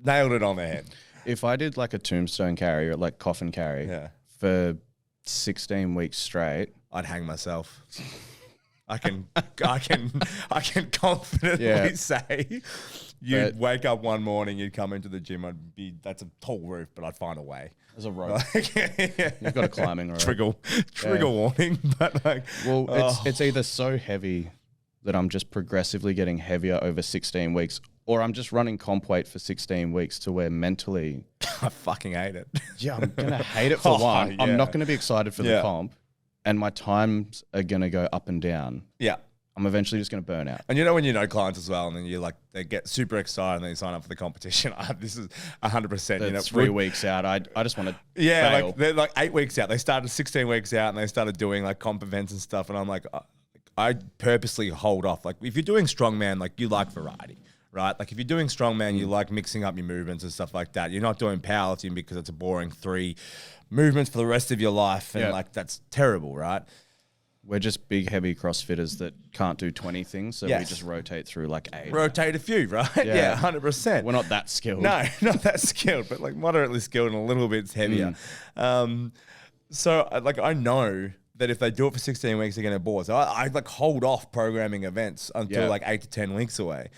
nailed it on the head. If I did like a tombstone carry or like coffin carry for 16 weeks straight, I'd hang myself. I can confidently say you'd wake up one morning, you'd come into the gym, that's a tall roof, but I'd find a way. there's a rope. You've got a climbing rope. Trigger warning, but like, well, it's either so heavy that I'm just progressively getting heavier over 16 weeks, or I'm just running comp weight for 16 weeks to where mentally I fucking hate it. Yeah, I'm going to hate it for one. Yeah. I'm not going to be excited for the comp, and my times are going to go up and down. Yeah. I'm eventually just going to burn out. And you know when you know clients as well, and then they get super excited and then you sign up for the competition. This is 100%. You know, 3 weeks out, I just want to fail. Like they're like 8 weeks out. They started 16 weeks out and they started doing like comp events and stuff. And I'm like, I purposely hold off. Like if you're doing strongman, like you like variety, right? Like if you're doing strongman, you like mixing up your movements and stuff like that. You're not doing powerlifting because it's a boring 3 movements for the rest of your life. And like, that's terrible, right? We're just big, heavy CrossFitters that can't do 20 things, so we just rotate through like 8. Rotate a few, right? Yeah, 100%. We're not that skilled. No, not that skilled, but like moderately skilled and a little bit heavier. So like I know that if they do it for 16 weeks, they're going to bore. So I like hold off programming events until like 8 to 10 weeks away.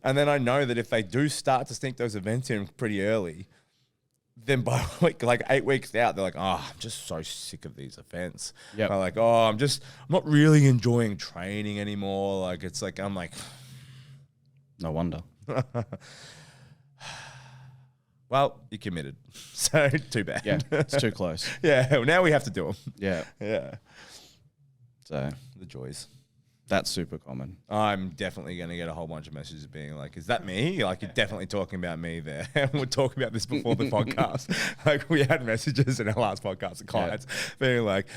And then I know that if they do start to sneak those events in pretty early, then by like 8 weeks out, they're like, oh, I'm just so sick of these events. Yep. I'm like, oh, I'm not really enjoying training anymore. Like, it's like, I'm like, no wonder. Well, you committed. So too bad. Yeah, it's too close. Yeah, well, now we have to do them. Yeah. Yeah. So the joys. That's super common. I'm definitely going to get a whole bunch of messages being like, is that me? Like, you're definitely talking about me there. And we're talking about this before the podcast. Like, we had messages in our last podcast of clients being like,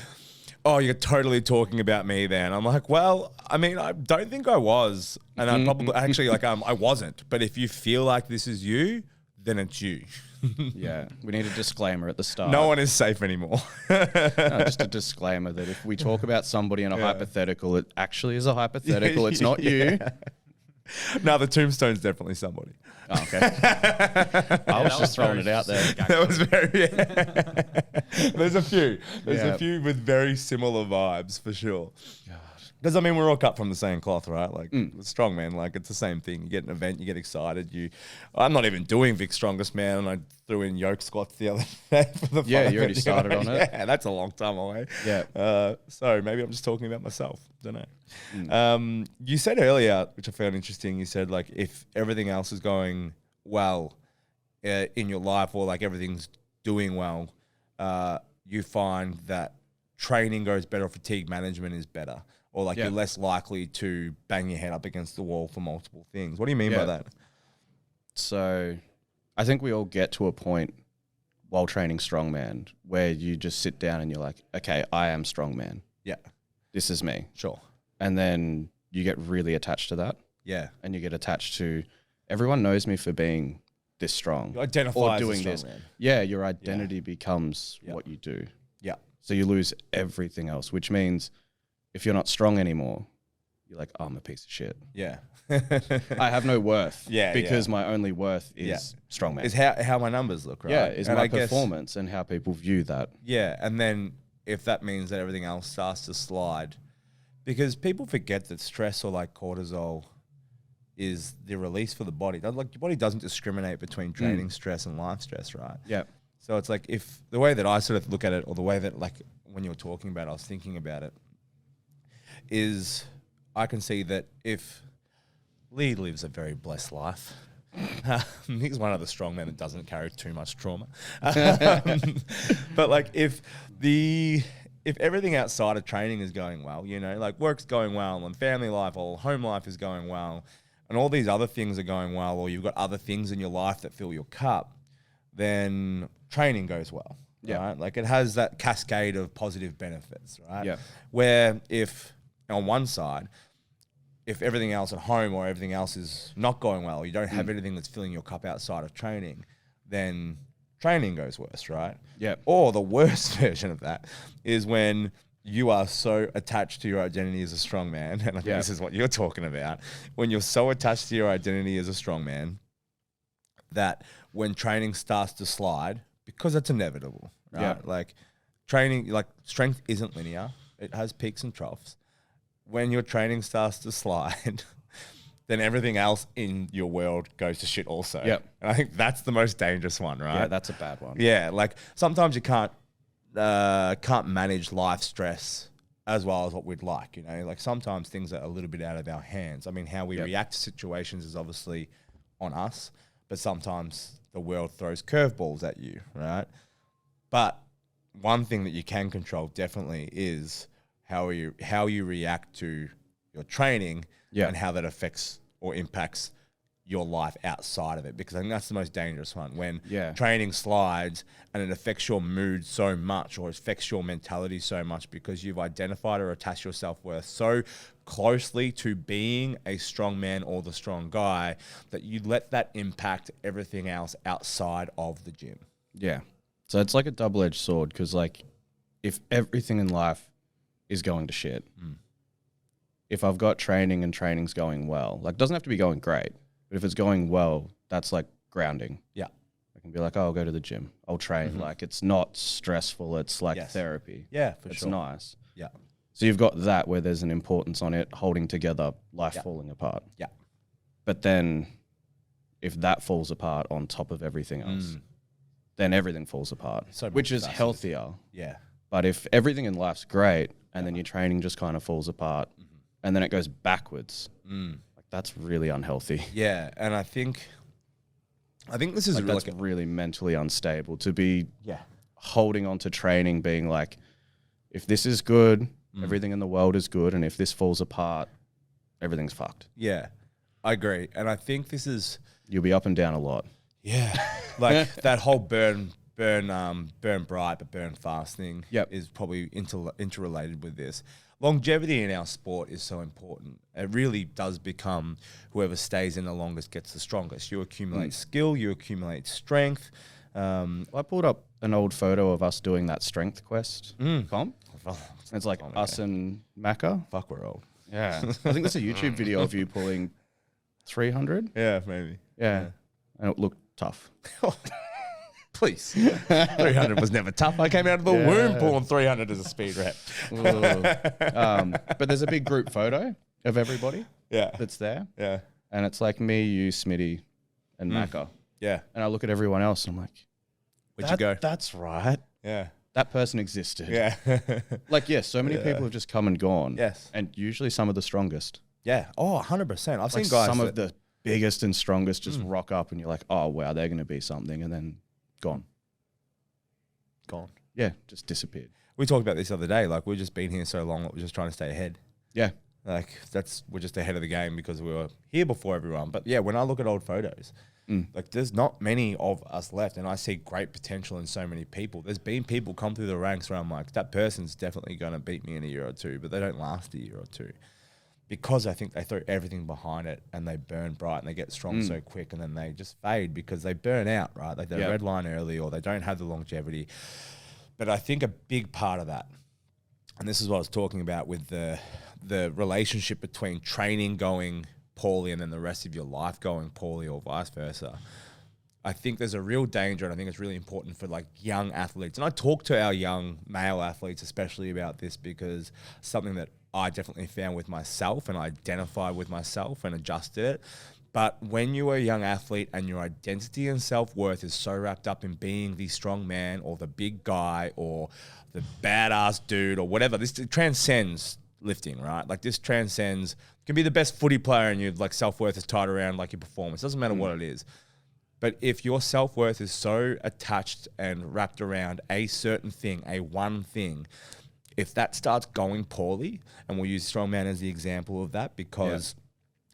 oh, you're totally talking about me there. And I'm like, well, I mean, I don't think I was. And I probably, actually, like, I wasn't. But if you feel like this is you, then it's you. Yeah, we need a disclaimer at the start. No one is safe anymore. No, just a disclaimer that if we talk about somebody in a hypothetical, it actually is a hypothetical. It's not you. No, the tombstone's definitely somebody. Oh, okay. I was just throwing it out there. That was very. There's a few. There's a few with very similar vibes for sure. Because, I mean, we're all cut from the same cloth, right? Like, strongman, like, it's the same thing. You get an event, you get excited. I'm not even doing Vic's Strongest Man, and I threw in yoke squats the other day for the fun you already started on it. Yeah, that's a long time away. Yeah. So maybe I'm just talking about myself. Don't know. You said earlier, which I found interesting, you said, like, if everything else is going well in your life, or, like, everything's doing well, you find that training goes better, or fatigue management is better. Or like you're less likely to bang your head up against the wall for multiple things. What do you mean by that? So I think we all get to a point while training strongman where you just sit down and you're like, okay, I am strongman. Yeah. This is me. Sure. And then you get really attached to that. Yeah. And you get attached to, everyone knows me for being this strong. You identify or as doing a this. strongman. Yeah, your identity becomes what you do. Yeah. So you lose everything else, which means if you're not strong anymore, you're like, oh, I'm a piece of shit. Yeah. I have no worth. Yeah, because my only worth is strongman. Is how my numbers look, right? Yeah, is and my I guess, performance and how people view that. Yeah, and then if that means that everything else starts to slide, because people forget that stress or like cortisol is the release for the body. Like your body doesn't discriminate between training stress and life stress, right? Yeah. So it's like if the way that I sort of look at it, or the way that like when you were talking about it, I was thinking about it, is I can see that if Leigh lives a very blessed life. He's one of the strong men that doesn't carry too much trauma. But like if everything outside of training is going well, you know, like work's going well and family life or home life is going well and all these other things are going well, or you've got other things in your life that fill your cup, then training goes well. Yeah. Right? Like it has that cascade of positive benefits, right? Yeah. Where if on one side, if everything else at home or everything else is not going well, you don't have anything that's filling your cup outside of training, then training goes worse, right? Yeah. Or the worst version of that is when you are so attached to your identity as a strong man, and I think this is what you're talking about, when you're so attached to your identity as a strong man that when training starts to slide, because it's inevitable, right? Yeah. Like training, like strength isn't linear. It has peaks and troughs. When your training starts to slide, then everything else in your world goes to shit also. Yep. And I think that's the most dangerous one, right? Yeah, that's a bad one. Yeah, like sometimes you can't manage life stress as well as what we'd like, you know? Like sometimes things are a little bit out of our hands. I mean, how we react to situations is obviously on us, but sometimes the world throws curveballs at you, right? But one thing that you can control definitely is how you react to your training and how that affects or impacts your life outside of it, because I think that's the most dangerous one, when training slides and it affects your mood so much or affects your mentality so much because you've identified or attached your self-worth so closely to being a strong man or the strong guy that you let that impact everything else outside of the gym. Yeah. So it's like a double-edged sword, because like if everything in life is going to shit, if I've got training and training's going well, like it doesn't have to be going great, but if it's going well, that's like grounding. Yeah. I can be like, oh, I'll go to the gym. I'll train. Like it's not stressful. It's like therapy. Yeah, for it's sure. nice. Yeah. So you've got that where there's an importance on it holding together life falling apart. Yeah. But then if that falls apart on top of everything else, then everything falls apart, So which is multifaceted. healthier. Yeah. But if everything in life's great and then your training just kind of falls apart and then it goes backwards, like that's really unhealthy. Yeah. And I think this is Like really that's really mentally unstable to be yeah. holding on to training, being like, if this is good, everything in the world is good. And if this falls apart, everything's fucked. Yeah. I agree. And I think this is, You'll be up and down a lot. yeah, like that whole burn bright but burn fast thing is probably interrelated with this. Longevity in our sport is so important. It really does become whoever stays in the longest gets the strongest. You accumulate skill, you accumulate strength. I pulled up an old photo of us doing that strength quest comp. It's like us and Macca. Fuck, we're old. Yeah. I think that's a YouTube video of you pulling 300. Yeah, maybe. Yeah. And it looked tough. Please. 300 was never tough. I came out of the womb pulling 300 as a speed rep. But there's a big group photo of everybody that's there. Yeah. And it's like me, you, Smitty, and Macca. Yeah. And I look at everyone else and I'm like, Where'd you go? That's right. Yeah. That person existed. Yeah. Like, yes, so many people have just come and gone. Yes. And usually some of the strongest. Yeah. Oh, 100%. I've seen Like guys. some of the biggest and strongest just rock up and you're like, oh, wow, they're going to be something. And then gone. Yeah, just disappeared. We talked about this the other day. Like, we've just been here so long that we're just trying to stay ahead. Yeah. Like, we're just ahead of the game because we were here before everyone. But yeah, when I look at old photos, like there's not many of us left. And I see great potential in so many people. There's been people come through the ranks where I'm like, that person's definitely going to beat me in a year or two, but they don't last a year or two. Because I think they throw everything behind it and they burn bright and they get strong so quick and then they just fade because they burn out, right? Like they redline early or they don't have the longevity. But I think a big part of that, and this is what I was talking about with the relationship between training going poorly and then the rest of your life going poorly or vice versa. I think there's a real danger, and I think it's really important for like young athletes. And I talk to our young male athletes especially about this, because something that I definitely found with myself and I identified with myself and adjusted it. But when you are a young athlete and your identity and self-worth is so wrapped up in being the strong man or the big guy or the badass dude or whatever, this transcends lifting, right? Like this transcends, can be the best footy player and your like self-worth is tied around like your performance. Doesn't matter what it is. But if your self-worth is so attached and wrapped around a certain thing, a one thing, if that starts going poorly, and we'll use Strongman as the example of that, because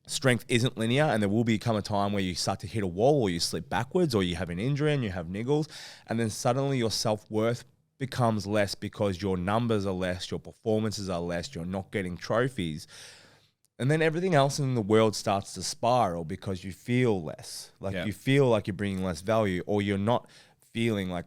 strength isn't linear, and there will become a time where you start to hit a wall or you slip backwards or you have an injury and you have niggles, and then suddenly your self-worth becomes less because your numbers are less, your performances are less, you're not getting trophies. And then everything else in the world starts to spiral because you feel less. Like you feel like you're bringing less value, or you're not feeling like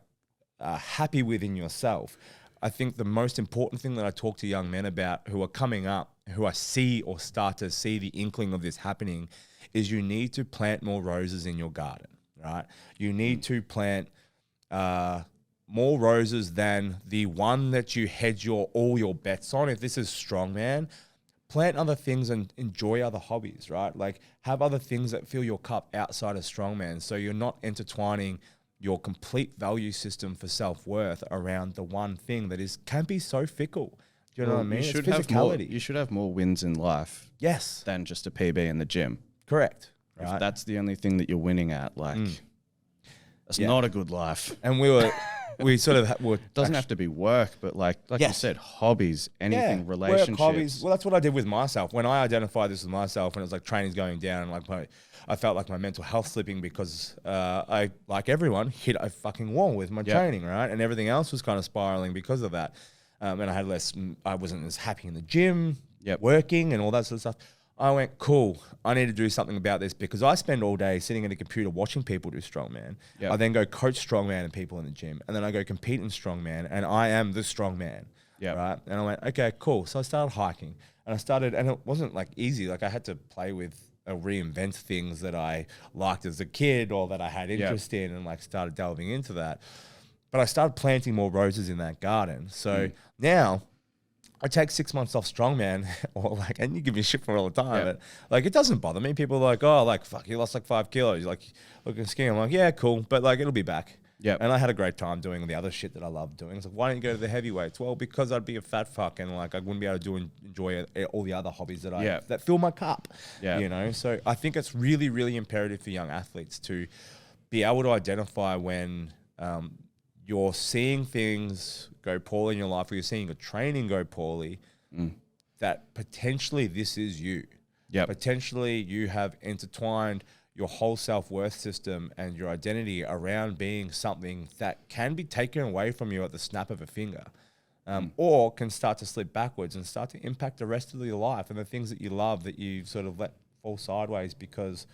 happy within yourself. I think the most important thing that I talk to young men about who are coming up, who I see or start to see the inkling of this happening, is you need to plant more roses in your garden, right? You need to plant more roses than the one that you hedge all your bets on. If this is Strongman, plant other things and enjoy other hobbies, right? Like have other things that fill your cup outside of Strongman, so you're not intertwining your complete value system for self-worth around the one thing that can be so fickle. Do you know what I mean? You should have more wins in life. Yes. Than just a PB in the gym. Correct. Right? If that's the only thing that you're winning at, like, that's not a good life. And we sort of doesn't have to be work, but like you said, hobbies, anything, relationships. Work, hobbies. Well, that's what I did with myself. When I identified this with myself, and it was like training's going down, and like I felt like my mental health slipping because I, like everyone, hit a fucking wall with my training, right? And everything else was kind of spiraling because of that. And I wasn't as happy in the gym, working and all that sort of stuff. I went, cool, I need to do something about this, because I spend all day sitting at a computer watching people do Strongman. I then go coach Strongman and people in the gym, and then I go compete in Strongman, and I am the Strongman, right? And I went, okay, cool. So I started hiking, and it wasn't like easy. Like I had to play with reinvent things that I liked as a kid or that I had interest in, and like started delving into that. But I started planting more roses in that garden. So now I take 6 months off Strongman, or like, and you give me shit for it all the time, but like, it doesn't bother me. People are like, oh, like, fuck, you lost like 5 kilos. Like, looking skinny. I'm like, yeah, cool. But like, it'll be back. And I had a great time doing the other shit that I love doing. It's like, why don't you go to the heavyweights? Well, because I'd be a fat fuck, and like, I wouldn't be able to enjoy all the other hobbies that that fill my cup, you know? So I think it's really, really imperative for young athletes to be able to identify when, you're seeing things go poorly in your life, or you're seeing your training go poorly, that potentially this is you. Potentially you have intertwined your whole self-worth system and your identity around being something that can be taken away from you at the snap of a finger, or can start to slip backwards and start to impact the rest of your life and the things that you love that you sort of let fall sideways because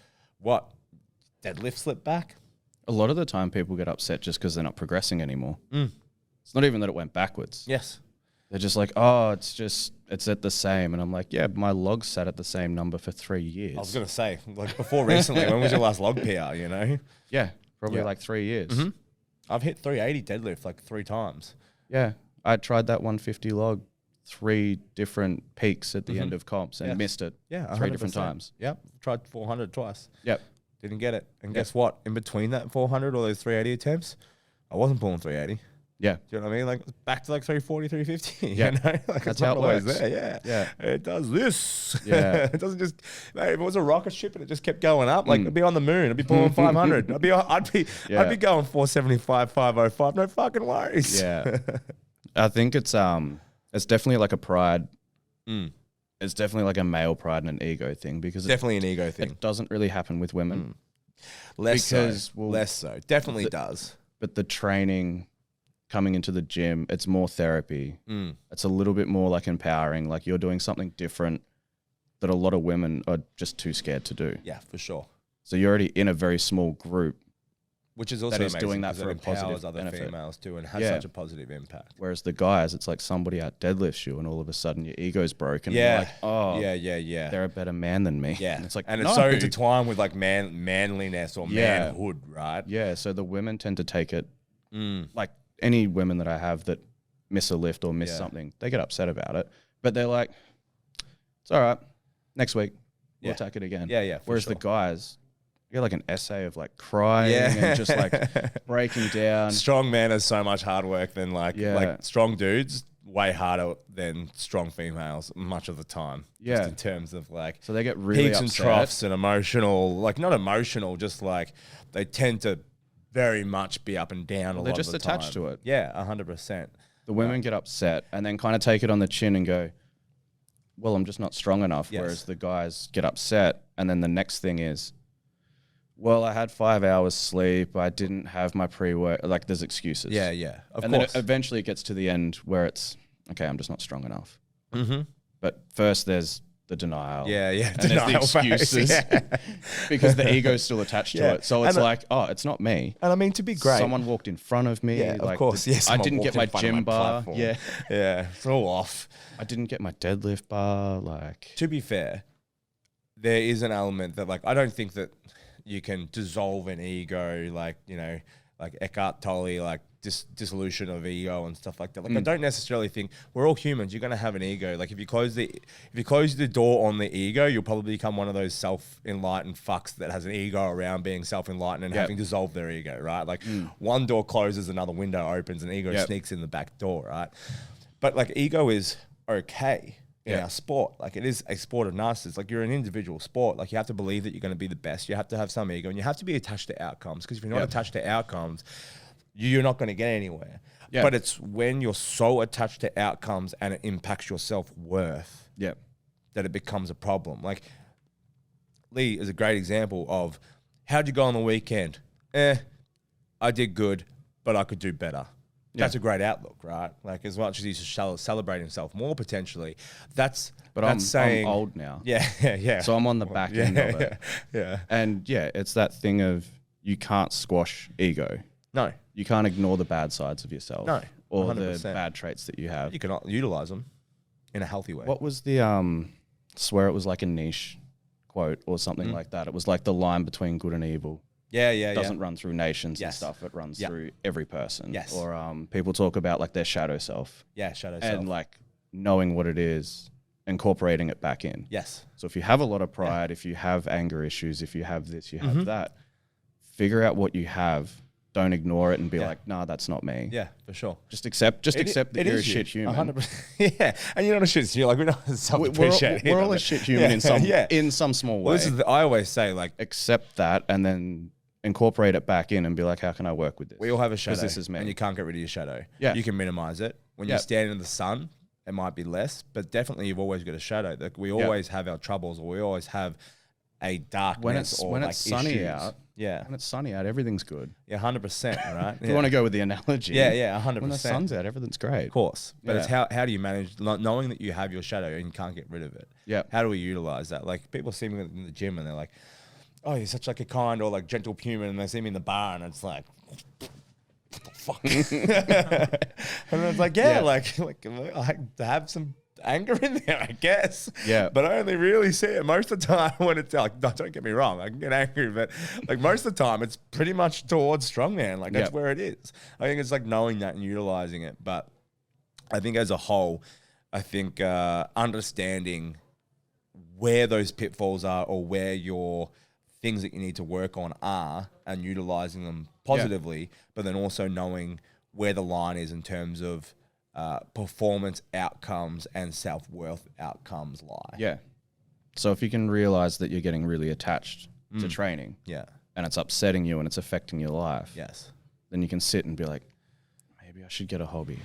deadlift slip back? A lot of the time people get upset just because they're not progressing anymore. It's not even that it went backwards. Yes. They're just like, oh, it's at the same. And I'm like, yeah, my log sat at the same number for 3 years. I was going to say, like before recently, when was your last log PR, you know? Yeah, probably like 3 years. I've hit 380 deadlift like 3 times. Yeah, I tried that 150 log 3 different peaks at the end of comps and missed it 3 different times. Yep, tried 400 twice. Yep. Didn't get it. And guess what? In between that 400 or those 380 attempts, I wasn't pulling 380. Yeah. Do you know what I mean? Like back to like 340, 350. Yeah. You know? Like that's how it works. There. Yeah. It does this. Yeah. It doesn't just, mate, if it was a rocket ship and it just kept going up, like I'd be on the moon. I'd be pulling 500. I'd be going 475, 505. No fucking worries. Yeah. I think it's definitely like a pride. It's definitely like a male pride and an ego thing, because definitely an ego thing. It doesn't really happen with women. Less so. Definitely does. But the training, coming into the gym, it's more therapy. It's a little bit more like empowering. Like you're doing something different that a lot of women are just too scared to do. Yeah, for sure. So you're already in a very small group which is also that is amazing doing that 'cause for it a positive empowers other benefit. females too, and has Yeah. such a positive impact. Whereas the guys, it's like somebody out deadlifts you, and all of a sudden your ego's broken. And you're like, oh, yeah. they're a better man than me. Yeah, And it's like, and no. it's so intertwined with like manliness or Yeah. manhood, right? Yeah, so the women tend to take it, like any women that I have that miss a lift or miss something, they get upset about it. But they're like, it's all right, next week, we'll attack it again. Yeah. Whereas the guys, you get like an essay of like crying and just like breaking down. Strong man is so much hard work than like strong dudes, way harder than strong females much of the time. Yeah. Just in terms of like So they get really peaks upset. and troughs and emotional, like not emotional, just like they tend to very much be up and down a lot of the time. They're just attached to it. Yeah, 100%. The women get upset and then kind of take it on the chin and go, well, I'm just not strong enough. Yes. Whereas the guys get upset. And then the next thing is, well, I had 5 hours sleep. I didn't have my pre-work. Like there's excuses. Yeah. Of and course. then eventually it gets to the end where it's, okay, I'm just not strong enough. Mm-hmm. But first there's the denial. Yeah. And there's the excuses because the ego's still attached to it. So it's like, oh, it's not me. And I mean, to be great. Someone walked in front of me. Yeah, like of course. Yes, I didn't get my gym bar. Yeah. Yeah. It's all off. I didn't get my deadlift bar. Like, To be fair, there is an element that like I don't think that you can dissolve an ego like, you know, like Eckhart Tolle, like dissolution of ego and stuff like that. Like I don't necessarily think we're all humans. You're gonna have an ego. Like if you close the door on the ego, you'll probably become one of those self-enlightened fucks that has an ego around being self-enlightened and having dissolved their ego, right? Like one door closes, another window opens, and ego sneaks in the back door, right? But like ego is okay in our sport. Like it is a sport of narcissists. Like you're an individual sport. Like you have to believe that you're going to be the best. You have to have some ego and you have to be attached to outcomes, because if you're not attached to outcomes, you're not going to get anywhere. Yeah. But it's when you're so attached to outcomes and it impacts your self-worth that it becomes a problem. Like Leigh is a great example of, how'd you go on the weekend? I did good, but I could do better. That's a great outlook, right? Like as much as he's celebrating himself more potentially, that's saying I'm old now. Yeah. So I'm on the back end of it. Yeah. And it's that thing of you can't squash ego. No. You can't ignore the bad sides of yourself. No. 100%. Or the bad traits that you have. You can utilize them in a healthy way. What was the swear it was like a niche quote or something like that. It was like the line between good and evil. Yeah. Doesn't run through nations and stuff. It runs through every person. Yes. Or people talk about like their shadow self. Yeah, shadow self. And like knowing what it is, incorporating it back in. Yes. So if you have a lot of pride, if you have anger issues, if you have this, you have that, figure out what you have. Don't ignore it and be like, nah, that's not me. Yeah, for sure. Just accept that you're a shit human. 100%. Yeah. And you're not a shit human. Like, we're not self-appreciating. We're all a shit human in some small way. Well, I always say, like, accept that and then incorporate it back in and be like, how can I work with this? We all have a shadow. Because this is me. And you can't get rid of your shadow. Yeah. You can minimize it. When you stand in the sun, it might be less, but definitely you've always got a shadow. Like, we always have our troubles, or we always have a darkness when it's sunny issues. out. Yeah. When it's sunny out, everything's good. Yeah, 100%, right? If you want to go with the analogy. Yeah, 100%. When the sun's out, everything's great. Of course. But it's how do you manage, knowing that you have your shadow and you can't get rid of it? Yeah. How do we utilize that? Like, people see me in the gym and they're like, oh, you're such like a kind or like gentle human, and they see me in the bar and it's like, what the fuck? And it's like, like I have some anger in there, I guess. Yeah. But I only really see it most of the time when it's like, no, don't get me wrong, I can get angry, but like most of the time it's pretty much towards strongman. Like that's where it is. I think it's like knowing that and utilizing it. But I think as a whole, I think understanding where those pitfalls are or where your things that you need to work on are and utilizing them positively, but then also knowing where the line is in terms of performance outcomes and self-worth outcomes lie. Yeah. So if you can realize that you're getting really attached to training, and it's upsetting you and it's affecting your life, then you can sit and be like, maybe I should get a hobby,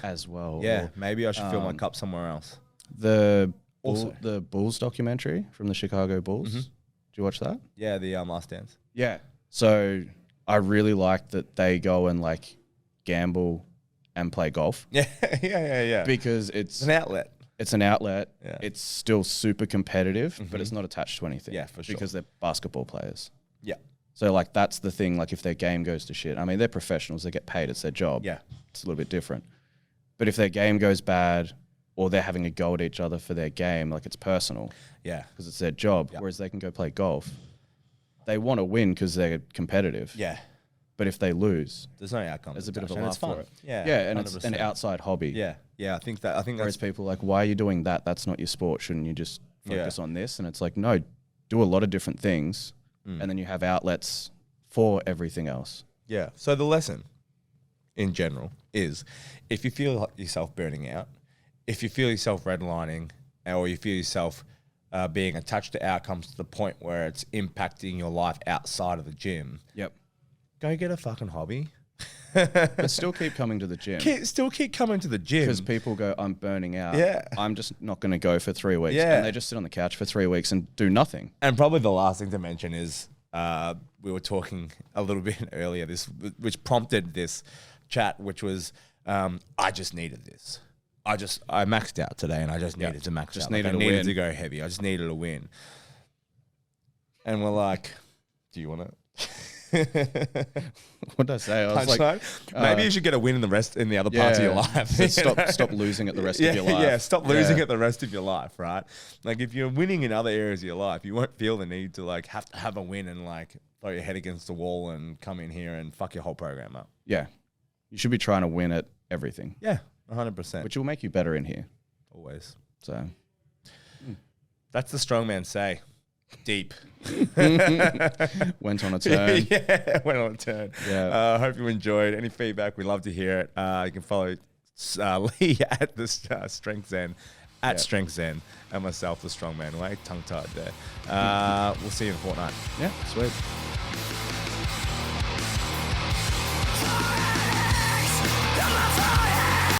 as well. Yeah, or, maybe I should fill my cup somewhere else. The Bulls documentary from the Chicago Bulls. Did you watch that? Yeah, the Last Dance. Yeah. So I really like that they go and like gamble and play golf. Yeah. Because it's an outlet. It's an outlet. Yeah. It's still super competitive, but it's not attached to anything. Yeah, for sure. Because they're basketball players. Yeah. So like that's the thing. Like if their game goes to shit, I mean they're professionals. They get paid. It's their job. Yeah, it's a little bit different. But if their game goes bad, or they're having a go at each other for their game, like it's personal. Yeah, because it's their job. Yep. Whereas they can go play golf. They want to win because they're competitive. Yeah. But if they lose, there's no outcome. There's a bit of a and laugh it's fun. for it. Yeah, yeah, and 100%. it's an outside hobby. Yeah, I think Whereas that's people are like, why are you doing that? That's not your sport. Shouldn't you just focus on this? And it's like, no, do a lot of different things, and then you have outlets for everything else. Yeah. So the lesson, in general, is if you feel yourself burning out, if you feel yourself redlining, or you feel yourself being attached to outcomes to the point where it's impacting your life outside of the gym, Yep. go get a fucking hobby. But still keep coming to the gym. Still keep coming to the gym. Because people go, I'm burning out. Yeah. I'm just not going to go for 3 weeks. Yeah. And they just sit on the couch for 3 weeks and do nothing. And probably the last thing to mention is we were talking a little bit earlier, which prompted this chat, which was I just needed this. I maxed out today and I just needed to max out. I needed to go heavy. I just needed a win. And we're like, do you want it? What did I say? I was like, maybe you should get a win in the other parts of your life. Stop losing it the rest of your life. Yeah, stop losing it the rest of your life, right? Like if you're winning in other areas of your life, you won't feel the need to like have to have a win and like throw your head against the wall and come in here and fuck your whole program up. Yeah. You should be trying to win at everything. Yeah, 100%. Which will make you better in here. Always. So that's the strongman say. Deep. Went on a turn. Yeah, went on a turn. Yeah. Hope you enjoyed. Any feedback, we'd love to hear it. You can follow Leigh at the Strength Zen, at Strength Zen, and myself, the Strongman. Way tongue tied there. We'll see you in a fortnight. Yeah, sweet.